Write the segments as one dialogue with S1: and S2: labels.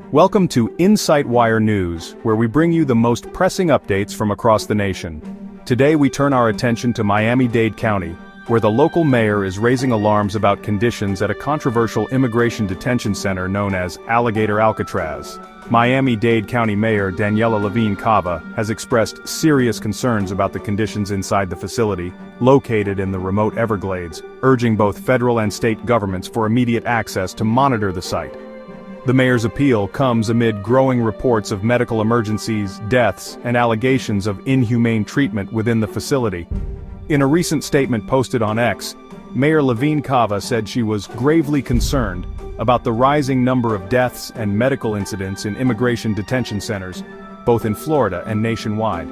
S1: Welcome to Insight Wire News, where we bring you the most pressing updates from across the nation. Today we turn our attention to Miami Dade County, where the local mayor is raising alarms about conditions at a controversial immigration detention center known as Alligator Alcatraz. Miami Dade County Mayor Daniella Levine Cava has expressed serious concerns about the conditions inside the facility, located in the remote Everglades, urging both federal and state governments for immediate access to monitor the site. The mayor's appeal comes amid growing reports of medical emergencies, deaths, and allegations of inhumane treatment within the facility. In a recent statement posted on X, Mayor Levine Cava said she was gravely concerned about the rising number of deaths and medical incidents in immigration detention centers, both in Florida and nationwide.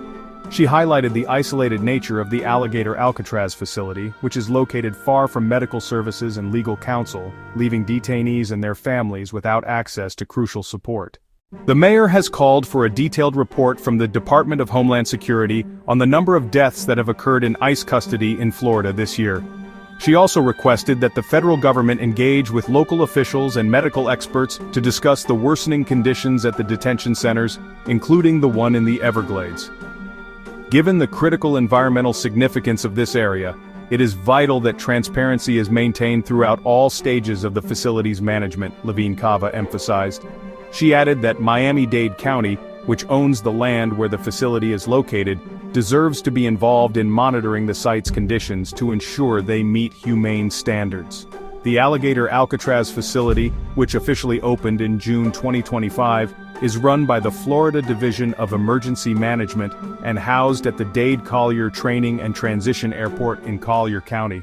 S1: She highlighted the isolated nature of the Alligator Alcatraz facility, which is located far from medical services and legal counsel, leaving detainees and their families without access to crucial support. The mayor has called for a detailed report from the Department of Homeland Security on the number of deaths that have occurred in ICE custody in Florida this year. She also requested that the federal government engage with local officials and medical experts to discuss the worsening conditions at the detention centers, including the one in the Everglades. Given the critical environmental significance of this area, it is vital that transparency is maintained throughout all stages of the facility's management, Levine Cava emphasized. She added that Miami Dade County, which owns the land where the facility is located, deserves to be involved in monitoring the site's conditions to ensure they meet humane standards. The Alligator Alcatraz facility, which officially opened in June 2025, is run by the Florida Division of Emergency Management and housed at the Dade Collier Training and Transition Airport in Collier County.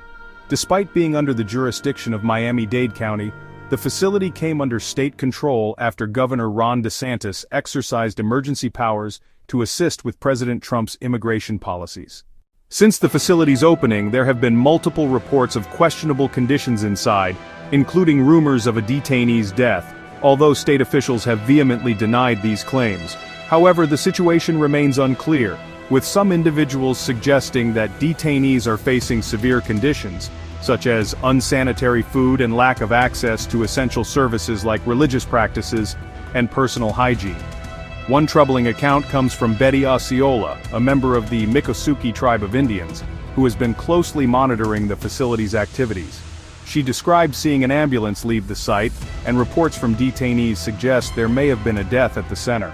S1: Despite being under the jurisdiction of Miami-Dade County, the facility came under state control after Governor Ron DeSantis exercised emergency powers to assist with President Trump's immigration policies. Since the facility's opening, there have been multiple reports of questionable conditions inside, including rumors of a detainee's death, although state officials have vehemently denied these claims. However, the situation remains unclear, with some individuals suggesting that detainees are facing severe conditions, such as unsanitary food and lack of access to essential services like religious practices and personal hygiene. One troubling account comes from Betty Osceola, a member of the Miccosukee tribe of Indians, who has been closely monitoring the facility's activities. She described seeing an ambulance leave the site, and reports from detainees suggest there may have been a death at the center.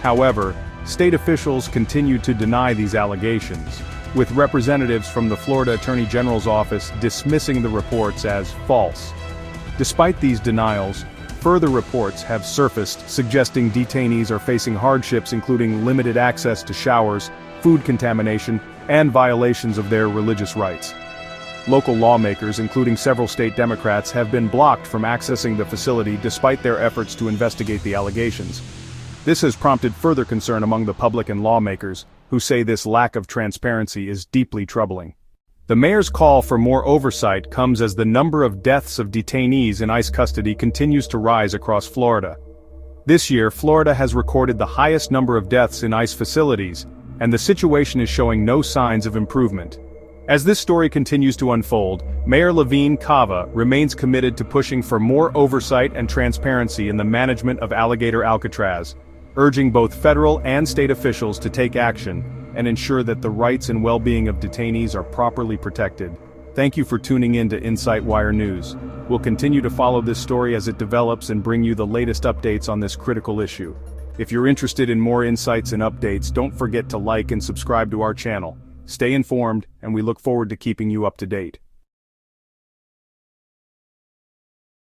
S1: However, state officials continue to deny these allegations, with representatives from the Florida Attorney General's office dismissing the reports as false. Despite these denials, further reports have surfaced suggesting detainees are facing hardships including limited access to showers, food contamination, and violations of their religious rights. Local lawmakers, including several state Democrats, have been blocked from accessing the facility despite their efforts to investigate the allegations. This has prompted further concern among the public and lawmakers, who say this lack of transparency is deeply troubling. The mayor's call for more oversight comes as the number of deaths of detainees in ICE custody continues to rise across Florida. This year, Florida has recorded the highest number of deaths in ICE facilities, and the situation is showing no signs of improvement. As this story continues to unfold, Mayor Levine Cava remains committed to pushing for more oversight and transparency in the management of Alligator Alcatraz, urging both federal and state officials to take action and ensure that the rights and well-being of detainees are properly protected. Thank you for tuning in to Insight Wire News. We'll continue to follow this story as it develops and bring you the latest updates on this critical issue. If you're interested in more insights and updates, don't forget to like and subscribe to our channel. Stay informed, and we look forward to keeping you up to date.